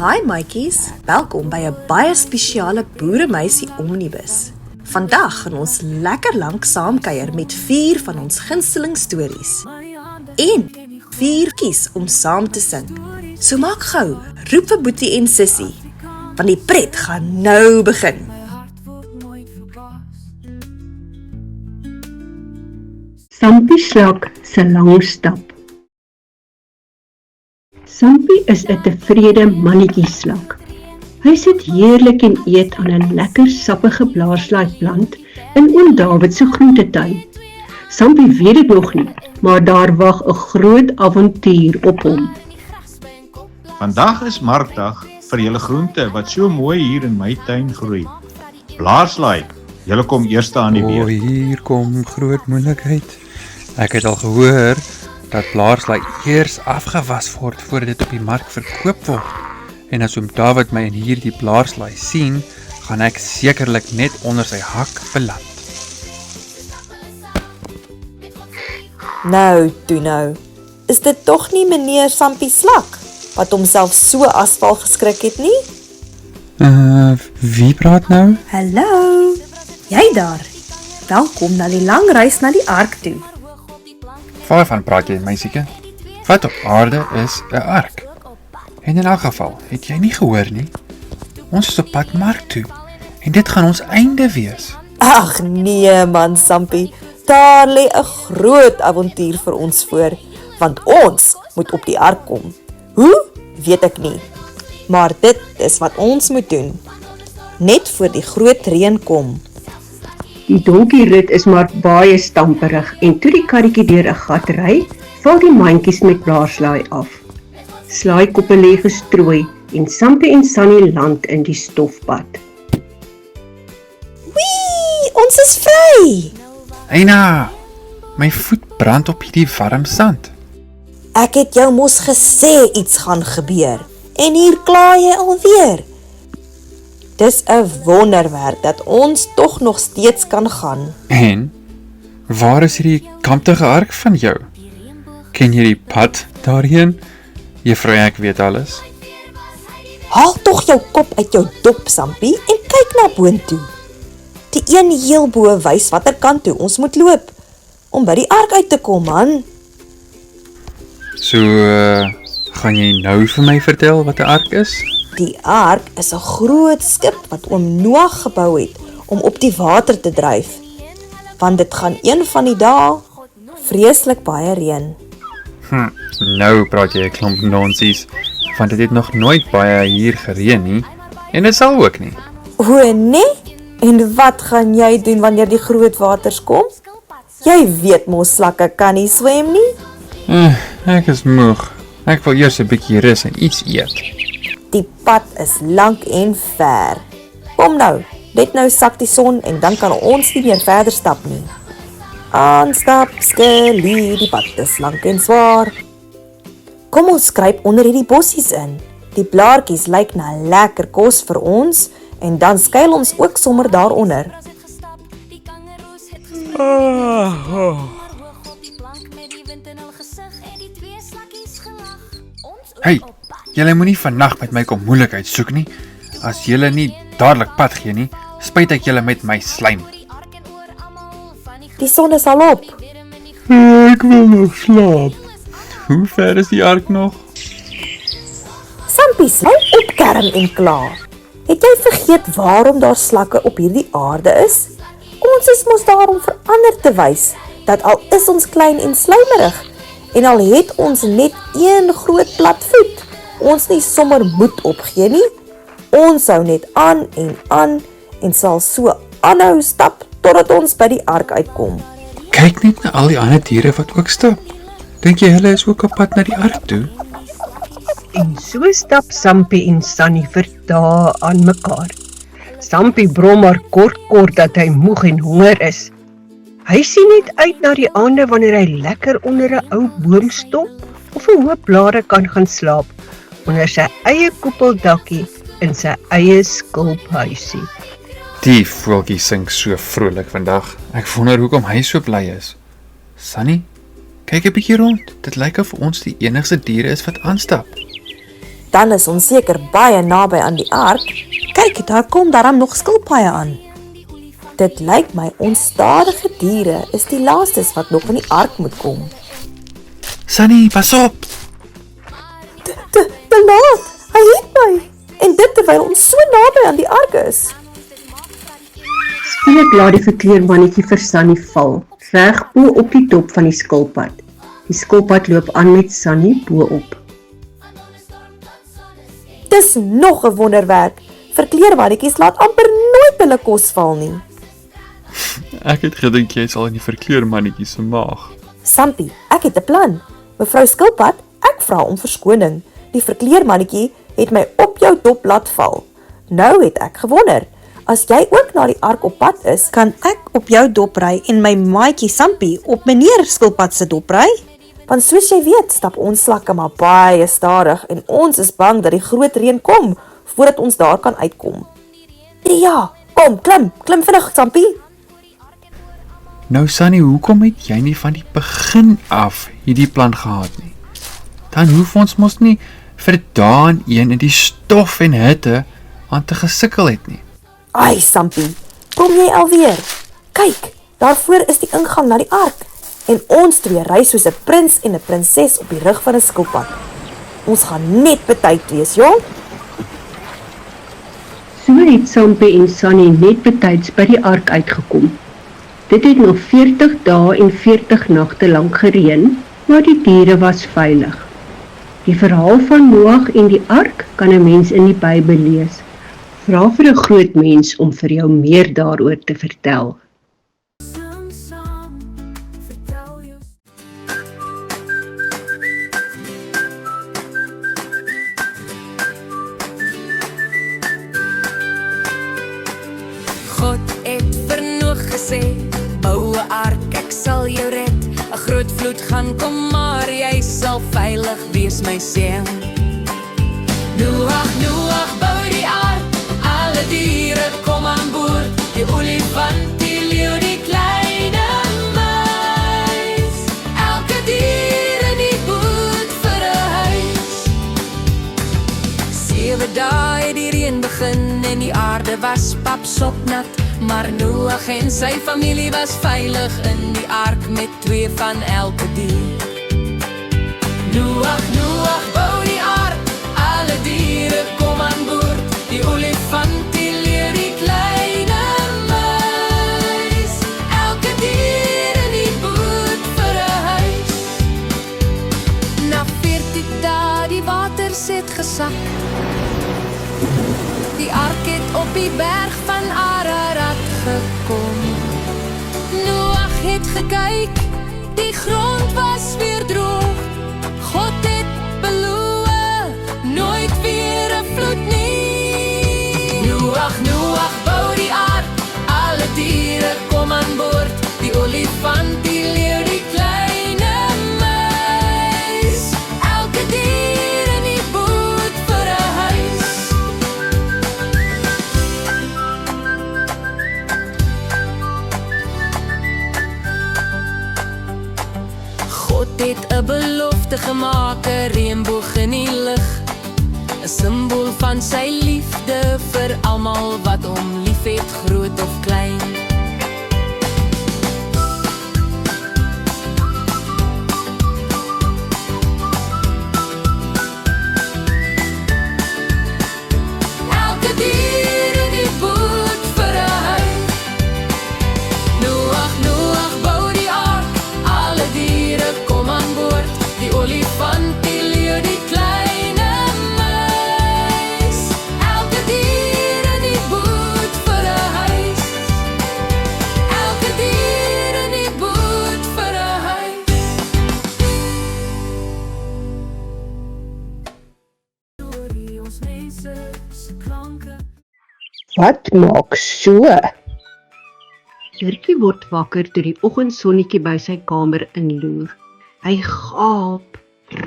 Hi maatjies, welkom by 'n baie spesiale boeremeisie omnibus. Vandag gaan ons lekker lank saamkuier met 4 van ons gunsteling stories. En 4 kies om saam te sing. So maak gou, roep vir Boetie en Sissie, want die pret gaan nou begin. Sampie Slak se lang stap. Sampie is 'n tevrede mannetjieslak. Hy sit heerlik en eet aan 'n lekker sappige blaarslaaiplant in oom Dawid se groentetuin. Sampie weet dit nog nie, maar daar wag 'n groot avontuur op hom. Vandag is markdag vir julle groente wat so mooi hier in my tuin groei. Blaarslaai, julle kom eerste aan die beurt. Hier kom groot moeilikheid. Ek het al gehoor dat blaarslaai eers afgewas word voordat dit op die mark verkoop word. En as oom Dawid my in hierdie blaarslaai sien, gaan ek sekerlik net onder sy hak beland. Nou, is dit tog nie meneer Sampie Slak, wat homself so asval geskrik het nie? Wie praat nou? Hallo, jy daar? Welkom na die lang reis na die ark toe. Waarvan praat jy, meisiekie? Wat op aarde is 'n ark? En in elk geval, het jy nie gehoor nie? Ons is op pad mark toe, en dit gaan ons einde wees. Ag nee man Sampie, daar lê 'n groot avontuur vir ons voor, want ons moet op die ark kom. Hoe? Weet ek nie. Maar dit is wat ons moet doen. Net voor die groot reën kom. Die donkierit is maar baie stamperig en toe die karretjie deur 'n gat ry, val die mandjies met blaarslaai af. Slaaikoppe lê gestrooi en Sampie en Sunny land in die stofpad. Wee, ons is vry! Eina, my voet brand op hierdie warm sand. Ek het jou mos gesê iets gaan gebeur. En hier kla jy alweer. Dis 'n wonderwerk dat ons tog nog steeds kan gaan. En, waar is hierdie kamptige ark van jou? Ken jy die pad daarheen? Juffrou, ek weet alles. Haal tog jou kop uit jou dop, Sampie, en kyk na boontoe. Die een heel bo wys watter kant toe ons moet loop, om by die ark uit te kom, man. So, gaan jy nou vir my vertel wat 'n ark is? Die ark is 'n groot skip wat oom Noag gebou het, om op die water te dryf. Want dit gaan een van die dae vreeslik baie reën. Nou praat jy 'n klomp nonsies, want dit het nog nooit baie hier gereën nie, en dit sal ook nie. O nee? En wat gaan jy doen wanneer die groot waters kom? Jy weet mos slakke kan nie swem nie. Ek is moeg. Ek wil eers 'n bietjie rus en iets eet. Die pad is lank en ver. Kom nou, net nou sak die son en dan kan ons nie meer verder stap nie. Aanstap, skelie, die pad is lank en swaar. Kom ons kruip onder hierdie bossies in. Die blaartjies lyk na lekker kos vir ons en dan skuil ons ook sommer daaronder. Hey, julle moenie vannag met my kom moeilikheid soek nie. As julle nie dadelik pad gee nie, spuit ek julle met my slijm. Die son is al op. Ek wil nog slaap. Hoe ver is die ark nog? Sampie, hou op kerm en kla. Het jy vergeet waarom daar slakke op hierdie aarde is? Ons is mos daar om verander te wys, dat al is ons klein en slijmerig, en al het ons net een groot plat voet, ons nie sommer moed opgee nie. Ons sou net aan en sal so aanhou stap, totdat ons by die ark uitkom. Kyk net na al die ander diere wat ook stap. Dink jy hulle is ook op pad na die ark toe? En so stap Sampie en Sunny vir dae aan mekaar. Sampie brom maar kort dat hy moeg en honger is. Hy sien net uit na die aande wanneer hy lekker onder 'n ou boom stop of 'n hoë blare kan gaan slaap onder sy eie koepeldakkie in sy eie skulphuisie. Die voeltjie sing so vrolik vandag. Ek wonder hoekom hy so bly is. Sunny, kyk 'n bietjie rond. Dit lyk of ons die enigste diere is wat aanstap. Dan is ons seker baie naby aan die ark. Kyk, daar kom daarom nog skilpaaie aan. Dit lyk my ons stadige diere is die laastes wat nog in die ark moet kom. Sunny, pas op! Te laat, hy het my. En dit terwyl ons so naby aan die ark is. Skielik laat die verkleermannetjie vir Sunny val, reg bo op die top van die skilpad. Die skilpad loop aan met Sunny bo op. Dis nog 'n wonderwerk. Verkleermannetjies laat amper nooit hulle kos val nie. Ek het gedink jy sal in die verkleermannetjie se maag. Sampie, ek het 'n plan. Mevrou Skilpad, ek vra om verskoning. Die verkleermannetjie het my op jou dop laat val. Nou het ek gewonder, as jy ook na die ark op pad is, Kan ek op jou dop ry en my maatjie Sampie op meneer Skilpad se dop ry? want soos jy weet, stap ons slakke maar baie stadig en ons is bang dat die groot reën kom voordat ons daar kan uitkom. Ja, kom, klim vinnig, Sampie. Nou Sunny, hoekom het jy nie van die begin af hierdie plan gehad nie? Dan hoef ons mos nie vir dae en een in die stof en hitte aan te gesukkel het nie. Ai, Sampie, kom jy alweer? Kyk, daarvoor is die ingang na die ark. En ons twee ry soos 'n prins en 'n prinses op die rug van 'n skilpad. Ons gaan net betyd wees, jong. So het Sampie en Sunny net betyds by die ark uitgekom. Dit het nog 40 dae en 40 nagte lank gereën, maar die diere was veilig. Die verhaal van Noag en die ark kan 'n mens in die Bybel lees. Vra vir 'n groot mens om vir jou meer daaroor te vertel. God het vir Noag gesê, bou 'n ark, ek sal jou red. 'n Groot vloed gaan kom, maar jy sal veilig wees, my seun. Noag, bou die ark, alle diere kom aan boord. Die olifant, die leeu, die kleine muis. Elke dier in die boot vir 'n huis. 7 dae het die reën begin en die aarde was papsopnat. Maar Noag en sy familie was veilig in die ark met 2 van elke dier. Noag, bou die ark, alle diere kom aan boord. Die olifant, die leeu, die kleine muis. Elke dier in die boot vir 'n huis. Na 14 dae die waters het gesak. Die ark het op die berg van Ararat gekom. Noag het gekyk, die grond was weer droog. God het beloof, nooit weer 'n vloed nie. Noag, bou die ark, alle diere kom aan boord. Die olifant, die leeu, die kleine muis. Elke dier in die boot vir 'n huis. God het 'n belofte gemaak, 'n reënboog in die lug, 'n simbool van sy liefde vir almal wat hom liefhet, groot of klein. Elke dier in die boot vir 'n huis. Noag, bou die ark, alle diere kom aan boord. Die olifant, die leeu, die kleine muis. Elke dier in die boot vir 'n huis. Elke dier in die boot vir 'n huis. Ons mense se klanke. Wat maak so? Jurkie word wakker toe die oggendsonnetjie by sy kamer inloer. Hy gaap,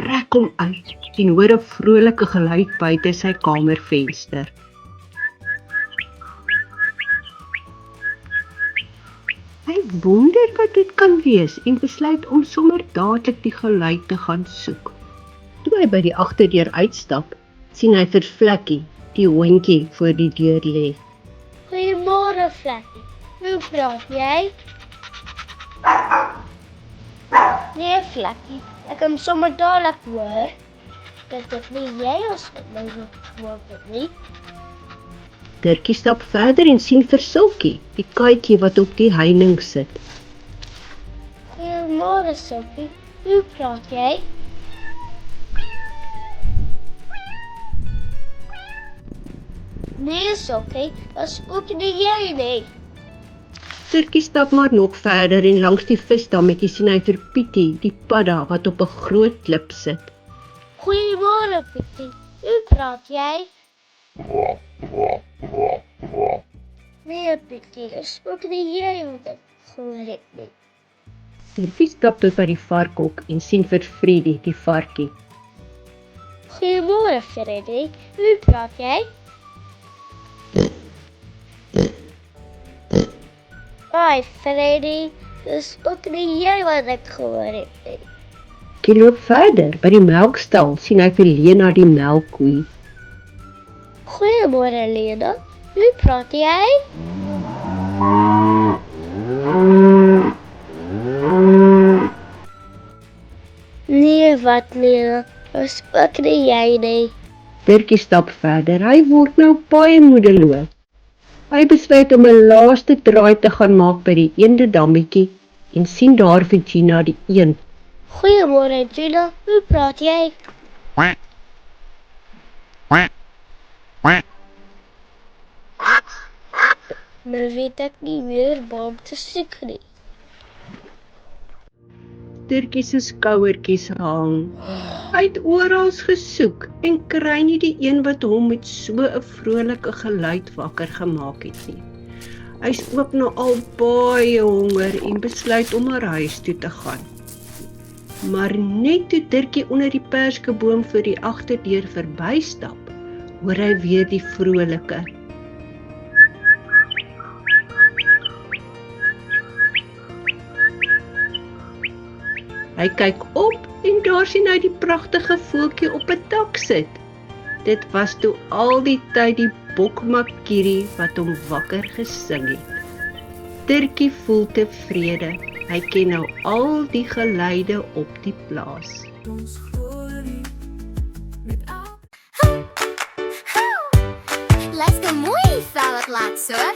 rek hom uit en hoor 'n vrolike geluid buite sy kamervenster. Hy wonder wat dit kan wees en besluit om sommer dadelik die geluid te gaan soek. Toe hy by die agterdeur uitstap, sien hy vir Vlekkie, die hondjie voor die deur lê. Goeiemôre, Vlekkie. Hoe praat jy? Nee, Vlekkie, ek kan sommer dadelik hoor dat dit nie jy is wat my gehoor het nie. Dirkie stap verder en sien vir Silkie, die katjie wat op die heining sit. Goeiemôre, Silkie. Hoe praat jy? Nee, Silkie, dat ook nie jy nie. Dirkie stap maar nog verder en langs die visdammetjie sien hy vir Pietie, die padda wat op 'n groot klip sit. Goeiemôre, Pietie. Hoe praat jy? Nee, Pietie, dat ook nie jy wat ek gehoor het nie. Dirkie stap tot by die varkhok en sien vir Freddie, die varkie. Goeiemôre, Freddy. Hoe praat jy? Hi, Freddy. Dis ook nie jy wat ek gehoor het nie. Hy loop verder, by die melkstal sien hy vir Lena, die melkkoe. Goeiemôre, Lena. Hoe praat jy? Nee, wat Lena? Dis ook nie jy nie. Dirkie stap verder, hy word nou baie moedeloos. Hy besluit om 'n laaste draai te gaan maak by die eendedammetjie en sien daar vir Gina, die eend. Goeiemôre, Gina. Hoe praat jy? Nou weet ek nie meer waar om te soek nie. Dirkie se skouertjies hang. Hy het oral gesoek en kry nie die een wat hom met so 'n vrolike geluid wakker gemaak het nie. Hy's ook nou al baie honger en besluit om na huis toe te gaan. Maar net toe Dirkie onder die perskeboom vir die agterdeur verbystap, hoor hy weer die vrolike. Hy kyk op en daar sien hy die pragtige voeltjie op 'n dak sit. Dit was toe al die tyd die bokmakierie wat hom wakker gesing het. Dirkie voel tevrede. Hy ken nou al die geluide op die plaas. Let's go mooi vrouwelijk laat hoor.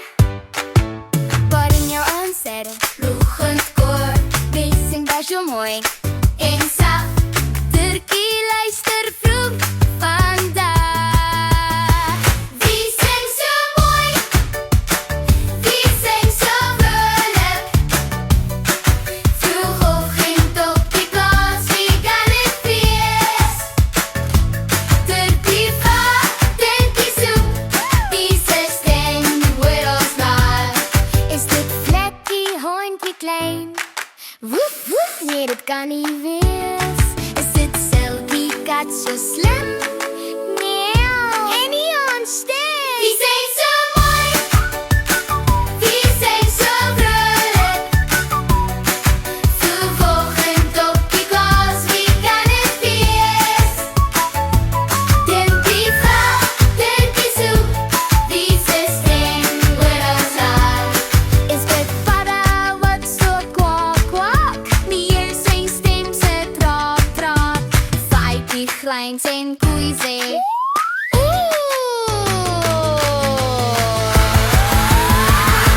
But in your own setting, vroegend koor, wie zingt daar zo mooi? In saf, Dirkie luister vroeg vandaag. Wie zingt zo mooi? Wie zingt zo vrolijk? Vroegochtend op die plaats, wie kan het feest? Dirkie vaart, Dirkie zoekt, deze stem wordt ons naar. Is dit Vlekkie, hondje klein? Woef, woef, nee, dat kan niet wees. Is dit Silkie, kat zo slim? Nee, en niet ontstem. Wie zingt zo mooi? Wie zingt zo vrolijk? Vroegochtend op die klas, wie kan het feest? Dirkie vaart, Dirkie zoekt, deze stem wordt ons naar. Is dit padda wat zo kwak, kwak? Meer zijn stem ze trap, trap. Vijf die klein zijn koeien ze.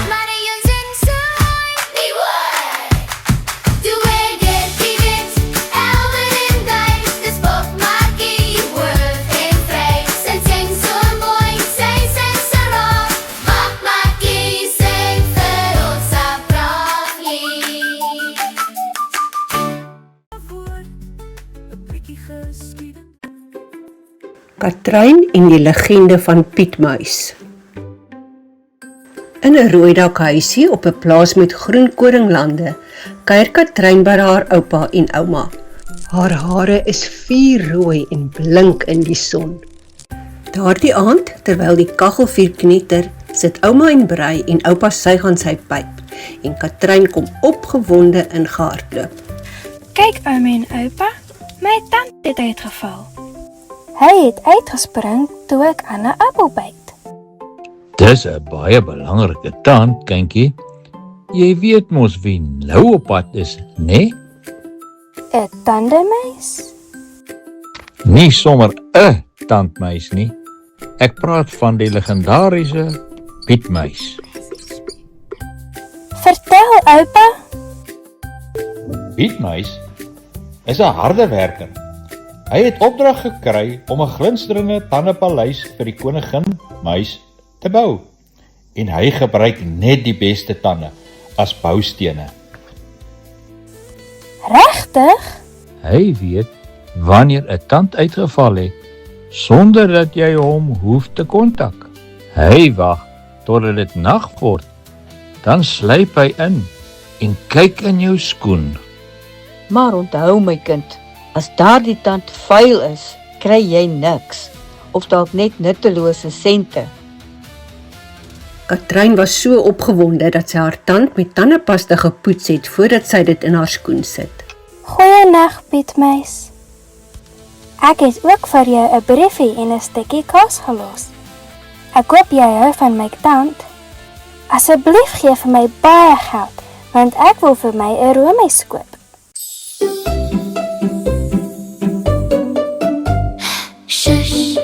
Maar de jongens zijn zo mooi. Die woord. Doe weer dit, die dit. Elmen en dijs. De spot maak je woord en vrij. Zij zijn zo mooi. Zij zijn zo rap. Wat maak je zijn voor ons afbraakje? Katrein en die legende van Pietmuis. In 'n rooidak huisie op 'n plaas met groen koringlande, kuier Katrein by haar oupa en ouma. Haar hare is vuurrooi en blink in die son. Daardie aand, terwyl die kaggelvuur knetter, sit ouma en brei en oupa suig aan sy pyp en Katrein kom opgewonde ingehardloop. Kyk ouma en oupa, my tand het uitgeval. Hy het uitgespring toe ek aan 'n appel byt. Dis 'n baie belangrike tand, kindjie. Jy weet mos wie nou op pad is, né? 'n Tandemuis? Nie sommer 'n tandmuis nie. Ek praat van die legendariese Pietmuis. Vertel, oupa. Pietmuis is 'n harde werker. Hy het opdrag gekry om 'n glinsterende tandepaleis vir die koningin muis te bou. En hy gebruik net die beste tande as boustene. Regtig? Hy weet wanneer 'n tand uitgeval het, sonder dat jy hom hoef te kontak. Hy wag totdat dit nag word, dan sluip hy in en kyk in jou skoen. Maar onthou my kind, as daardie tand vuil is, kry jy niks, of dalk net nuttelose sente. Katrein was so opgewonde dat sy haar tand met tandepasta gepoets het voordat sy dit in haar skoen sit. Goeienag, Pietmuis. Ek het ook vir jou 'n briefie en 'n stukkie kaas gelos. Ek hoop jy hou van my tand. Asseblief gee vir my baie geld, want ek wil vir my 'n roomys koop. Shush,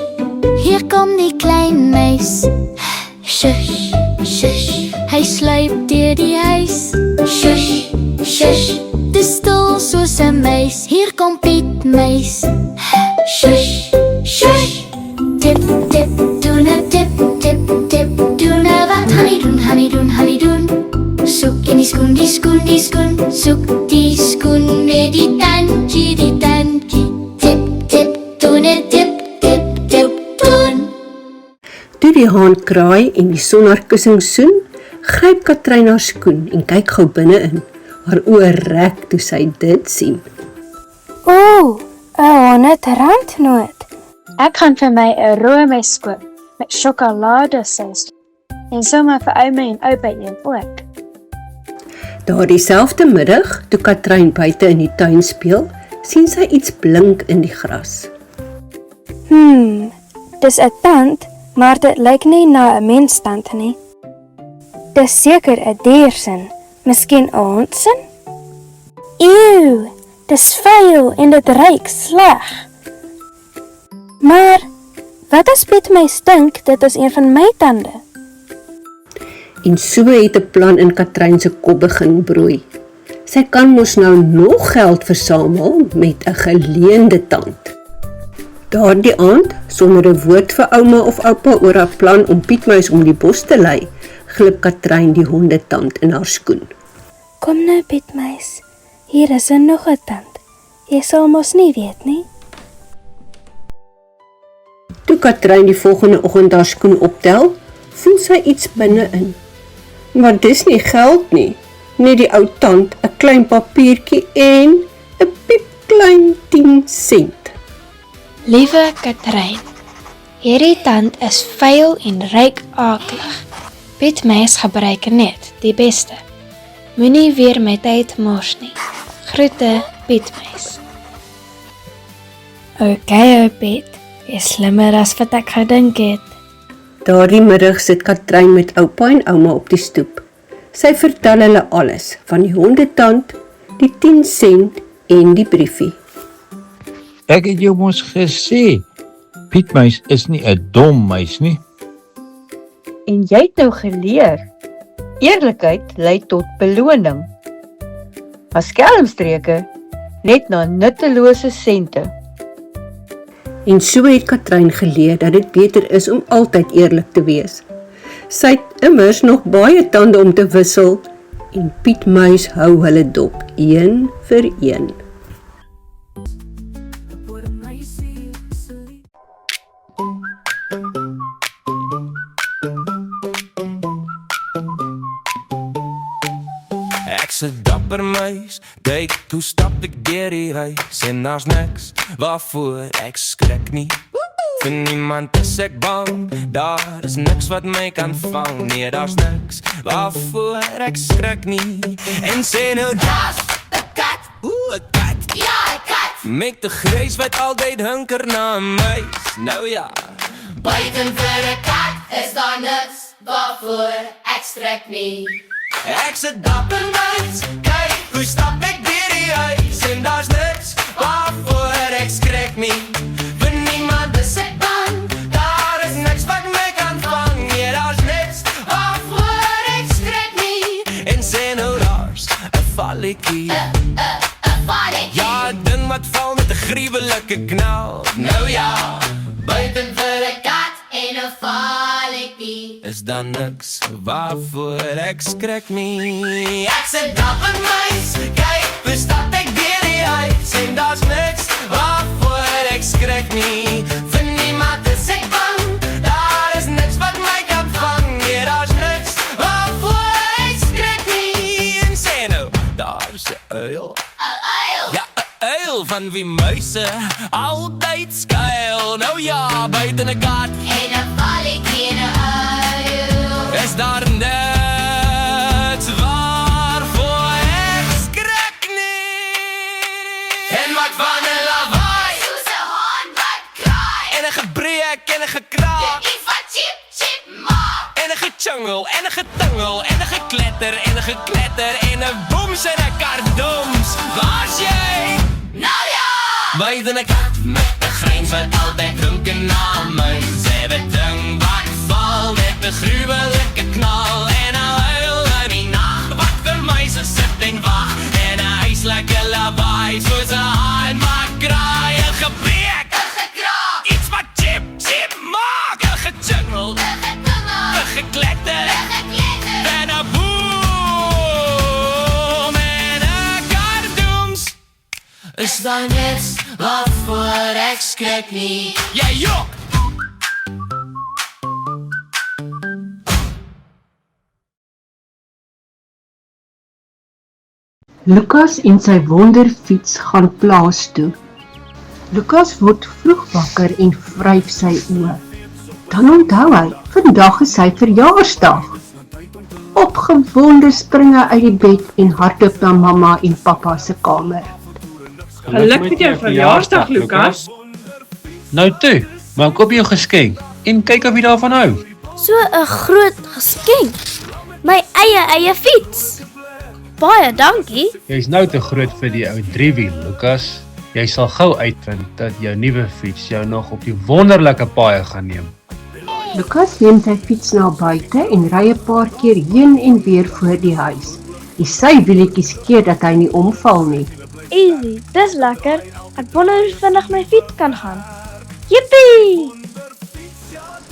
hier kom die klein muis. Shush, shush, hy sluip deur die huis. Shush, shush, dis stil soos 'n muis. Hier kom Pietmuis. Shush, shush, tip, tip, doen 'n tip, tip, tip, doen 'n wat honey doen, honey doen, honey doen. Soek in die skoen, die skoen, die skoen, soek die skoen met die tandjie, die tandjie. Tip, tip, doen 'n tip, tip, tip, doen. Toe die haan kraai en die son haar kussing soen, gryp Katrein haar skoen en kyk gou binne-in. Haar oë rek toe sy dit sien. Ooh, 'n R100 Ek gaan vir my 'n roomys koop met sjokoladesous en sommer vir ouma en oupa een ook. Daardie selfde middag, toe Katrein buite in die tuin speel, sien sy iets blink in die gras. Dis 'n tand, maar dit lyk nie na 'n menstand nie. Dis seker 'n diersin, miskien 'n hondsin? Ew, dis vuil en dit ruik sleg. Maar wat as Pietmuis dink dit is een van my tande? En so het 'n plan in Katrein se kop begin broei. Sy kan mos nou nog geld versamel met 'n geleende tand. Daardie aand, sonder 'n woord vir ouma of oupa oor haar plan om Pietmuis om die bos te lei, glip Katrein die hondetand in haar skoen. Kom nou, Pietmuis, hier is nog 'n tand. Jy sal mos nie weet nie. Toe Katrein die volgende oggend haar skoen optel, voel sy iets binne-in. Maar dis nie geld nie, net die ou tand, 'n klein papiertjie en 'n piepklein 10 sent. Liewe Katrein, hierdie tand is vuil en ruik akelig. Pietmuis gebruik net die beste. Moenie weer my tyd mors nie. Groete, Pietmuis. Okay, Piet. Jy's slimmer as wat ek gedink het. Daardie middag sit Katrein met oupa en ouma op die stoep. Sy vertel hulle alles, van die hondetand, die 10 sent en die briefie. Ek het jou mos gesê, Pietmuis is nie 'n dom muis nie. En jy het nou geleer, eerlikheid lei tot beloning. Maar skelmstreke net na nuttelose sente. En so het Katrein geleer dat dit beter is om altyd eerlik te wees. Sy het immers nog baie tande om te wissel en Pietmuis hou hulle dop, een vir een. Ek's 'n dapper muis, kyk hoe stap ek deur die huis en daar's niks waarvoor ek skrik nie. Vir niemand is ek bang, daar is niks wat my kan vang. Nee, daar's niks waarvoor ek skrik nie. En sê nou, daar's 'n kat, 'n kat, ja, 'n kat. Met de grijs wat altyd hunker na 'n muis. Nou ja. Buiten vir 'n kat is daar niks waarvoor ek strek nie. Ek sit dapper mens, kyk hoe stap ek deur die huis. En daar's niks waarvoor ek skrik nie. Vir niemand is ek bang, daar is niks wat my kan vang. Nee, daar's niks waarvoor ek skrik nie. En sê nou daar's 'n valletjie. Ja, 'n ding wat val met 'n gruwelike knal. Nou ja, Buiten vir 'n kat en 'n valletjie. is dan niks waarvoor ek skrik nie. Ek sit dapper mens, kyk hoe stap ek deur die huis. En daar's niks waarvoor ek skrik nie. Vir niemand is ek bang, daar is niks wat my kan vang. Nee, daar's niks waarvoor ek skrik nie. En sê nou, daar's 'n uil. Ja, 'n uil van wie muise altyd skuil. Nou ja, buiten 'n kat En 'n valletjie en 'n uil. is daar niks waarvoor ek skrik nie. En wat van 'n lawaai, Soos 'n haan wat kraai. en 'n gebreek en 'n gekraak, Iets wat chip chip maak. en 'n gechungel en 'n getingel en 'n gekletter en 'n gekletter en 'n boems en 'n kardoms. Waar's jy? Nou ja. Buiten 'n kat met 'n gryns wat altyd dronken na my. Sê 'n ding wat val met 'n gruwelike knal. En 'n huil in die nag wat vir my so sit en wag. En 'n huislike lawaai soos 'n haan maak kraai. 'n gebreek, 'n gekraak. iets wat chip chip maak. 'n gechungel, 'n getingel. 'n gekletter, 'n gekletter. en 'n boom en 'n kardoms. Is daar niks waarvoor ek skrik nie. Jy jok! Lukas en sy wonderfiets gaan plaas toe. Lukas word vroeg wakker en vryf sy oë. Dan onthou hy, vandag is sy verjaarsdag. Opgewonde spring hy uit die bed en hardloop na mamma en pappa se kamer. Geluk met jou verjaarsdag, Lukas. Nou toe, maak op jou geskenk en kyk of jy daarvan hou. So 'n groot geskenk. My eie fiets. Baie dankie. Jy's nou te groot vir die ou driewiel, Lukas. Jy sal gou uitvind dat jou nuwe fiets jou nog op die wonderlike paaie gaan neem. Lukas neem sy fiets na buite en ry 'n paar keer heen en weer voor die huis. Die sywielietjies keer dat hy nie omval nie. Easy, dis lekker. Ek wonder hoe vinnig my fiets kan gaan. Jippie!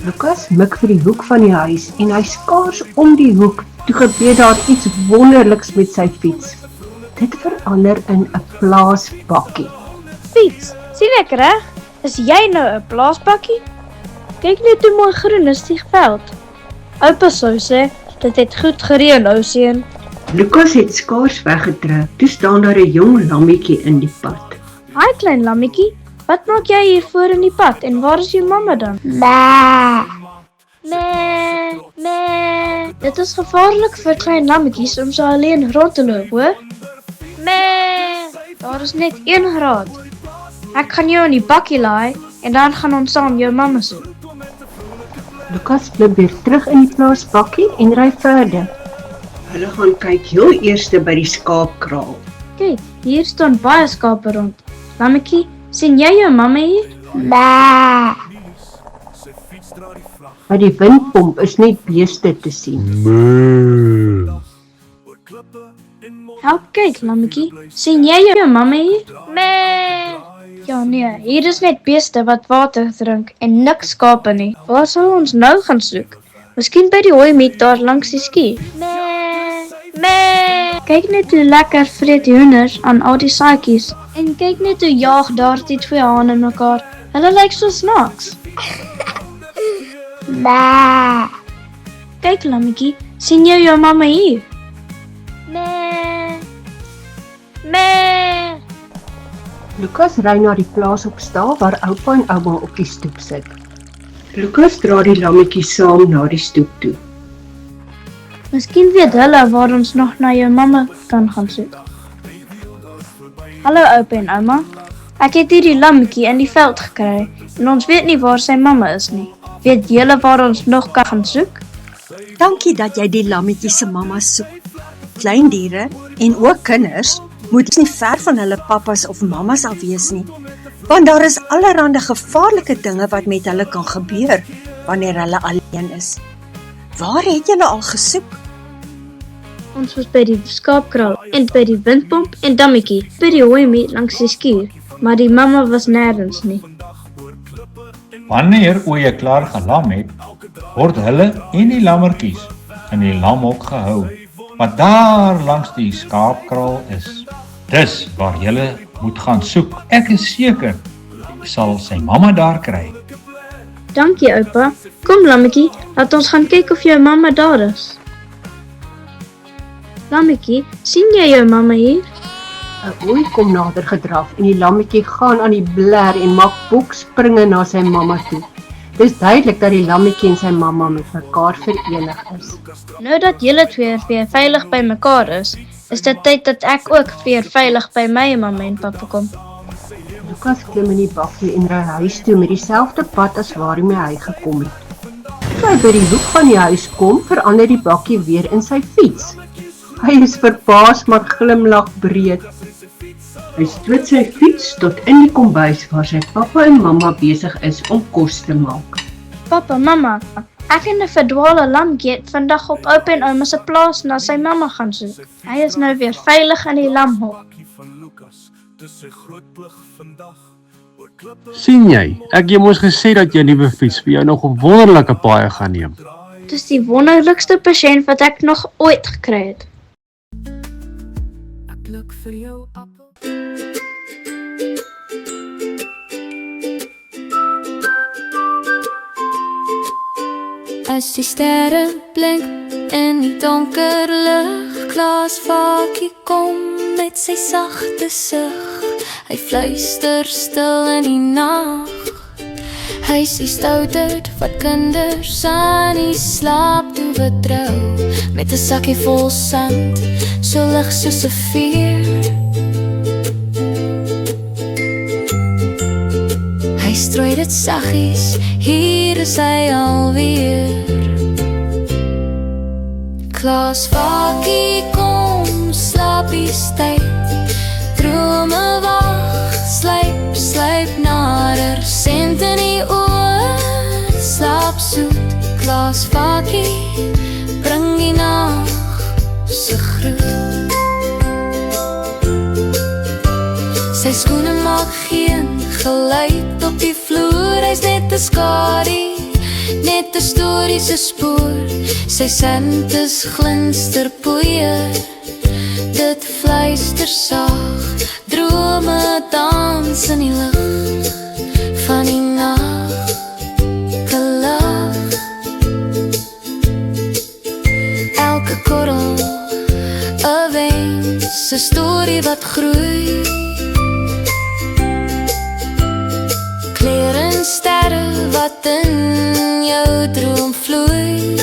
Lukas mik vir die hoek van die huis en hy skaars om die hoek. Toe gebeur daar iets wonderliks met sy fiets. Dit verander in 'n plaasbakkie. Fiets, sien ek reg? Is jy nou 'n plaasbakkie? Kyk net hoe mooi groen is die veld. Oupa sou sê, dit het goed gereën, ou seun. Lukas het skaars weggedruk. Toe staan daar 'n jong lammetjie in die pad. Hi klein lammetjie, wat maak jy hier voor in die pad en waar is jou mamma dan? Nee. Dit is gevaarlik vir klein lammetjies om so alleen rond te loop, hoor? Daar is net 1 graad. Ek gaan jou in die bakkie laai en dan gaan ons saam jou mamma soek. Lukas klim weer terug in die plaasbakkie en ry verder. Hulle gaan kyk heel eers by die skaapkraal. Kyk, hier staan baie skape rond. Lammetjie, sien jy jou mamma hier? By die windpomp is net beeste te sien. Help kyk, lammetjie. Sien jy jou mamma hier? Ja nee, hier is net beeste wat water drink en niks skape nie. Waar sal ons nou gaan soek? Miskien by die hooimiet daar langs die ski. Kyk net hoe lekker vreet die hoenders aan al die saaitjies. En kyk net hoe jaag daar die 2 hane mekaar. Hulle lyk so snaaks. Kyk lammetjie, sien jy jou mamma hier? Lukas ry na die plaas op stal waar oupa en ouma op die stoep sit. Lukas dra die lammetjie saam na die stoep toe. Miskien weet hulle waar ons nog na jou mamma kan gaan soek. Hallo oupa en ouma. Ek het hierdie lammetjie in die veld gekry en ons weet nie waar sy mamma is nie. Weet julle waar ons nog kan gaan soek? Dankie dat jy die lammetjie se mamma soek. Kleindiere en ook kinders moet nie ver van hulle pappas of mammas af wees nie, want daar is allerhande gevaarlike dinge wat met hulle kan gebeur wanneer hulle alleen is. Waar het julle al gesoek? Ons was by die skaapkraal en by die windpomp en dammetjie, by die hooimiet langs die skuur, maar die mamma was nêrens nie. Wanneer oeye klaar gelam het, word hulle en die lammertjies in die lamhok gehou, wat daar langs die skaapkraal is. Dis waar julle moet gaan soek. Ek is seker, sal sy mamma daar kry. Dankie oupa. Kom lammetjie, laat ons gaan kyk of jou mamma daar is. Lammetjie, sien jy jou mamma hier? 'n Ooi kom nader gedraf en die lammetjie gaan aan die bler en maak bokspringe na sy mamma toe. Dis duidelik dat die lammetjie en sy mamma met mekaar verenig is. Nou dat julle twee weer veilig by mekaar is dit tyd dat ek ook weer veilig by my mamma en pappa kom. Lukas klim in die bakkie en ry huis toe met dieselfde pad as waarmee hy gekom het. Toe hy by die hoek van die huis kom, verander die bakkie weer in sy fiets. Hy is verbaas maar glimlag breed. Hy stoot sy fiets tot in die kombuis waar sy pappa en mamma besig is om kos te maak. Papa, mamma, ek en 'n verdwaalde lammetjie het vandag op oupa en ouma se plaas na sy mamma gaan soek. Hy is nou weer veilig in die lamhok. Sien jy, ek het mos gesê dat jou nuwe fiets vir jou nog 'n wonderlike paaie gaan neem. Dis die wonderlikste persent wat ek nog ooit gekry het. Ek look vir jou appel. As die sterre blink in die donker lig, glasvakkie kom met sy sagte sug. Hy fluister stil in die nag. Hy is die stouterd wat kinders aan die slaap toe vertrou, met 'n sakkie vol sand, so lig soos 'n veer. Hy strooi dit saggies, hier is hy alweer. Glasvakkie kom, slaapies tyd, drome wag, slyp, slyp nader, sent in die oor, slaap soet. Glasvakkie, bring die nag se groet. Sy skoene maak geen geluid op die vloer, hy's net 'n skadu, net 'n storie se spoor. Sy sand is glinsterpoeier, dit fluister sag, drome dans in die lig van die nag gelag. Elke korrel 'n wens, 'n storie wat groei. Kleur en sterre wat in jou droom vloei.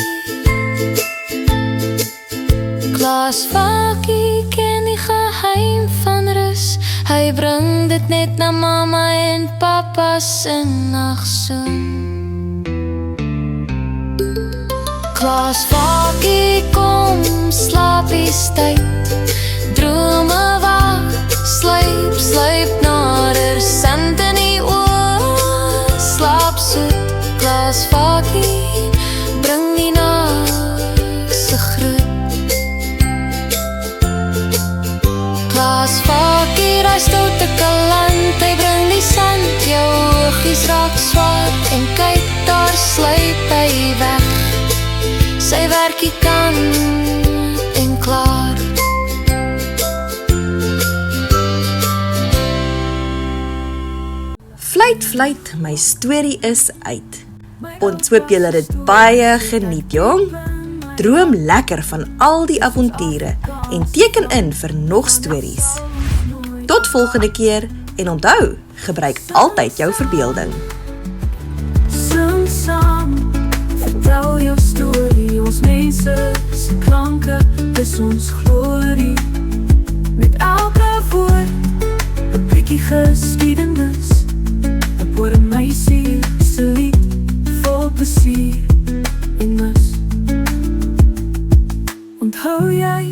Glasvakkie ken die geheim van rus, hy bring dit net na mamma en papa se nagsoen. Glasvakkie kom, slaapies tyd, drome wag, sluip, sluip nader, sand in die oor, slaap soet. Glasvakkie, bring die nag se groet. Glasvakkie, raai stoute kaland, hy bring die sand, jou oogies raak swart, en kyk, daar sluip hy weg. Sy werkie kant en klaar. Fluit, fluit, my storie is uit. Ons hoop julle het dit baie geniet, jong. Droom lekker van al die avonture en teken in vir nog stories. Tot volgende keer en onthou, gebruik altyd jou verbeelding. Sing saam, vertel jou storie, ons mense se klanke is ons glorie. Met elke woord, 'n bietjie die geskiedenis, 'n boere meisie se lied vol plesier en mis. Onthou jy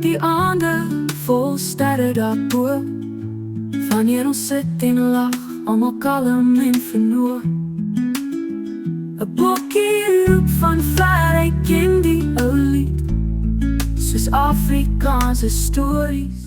die aande vol sterre daarbo, wanneer ons sit en lag, almal kalm en vernoor. 'n Bokkie roep van ver, hy ken die ou lied, soos Afrikaanse stories.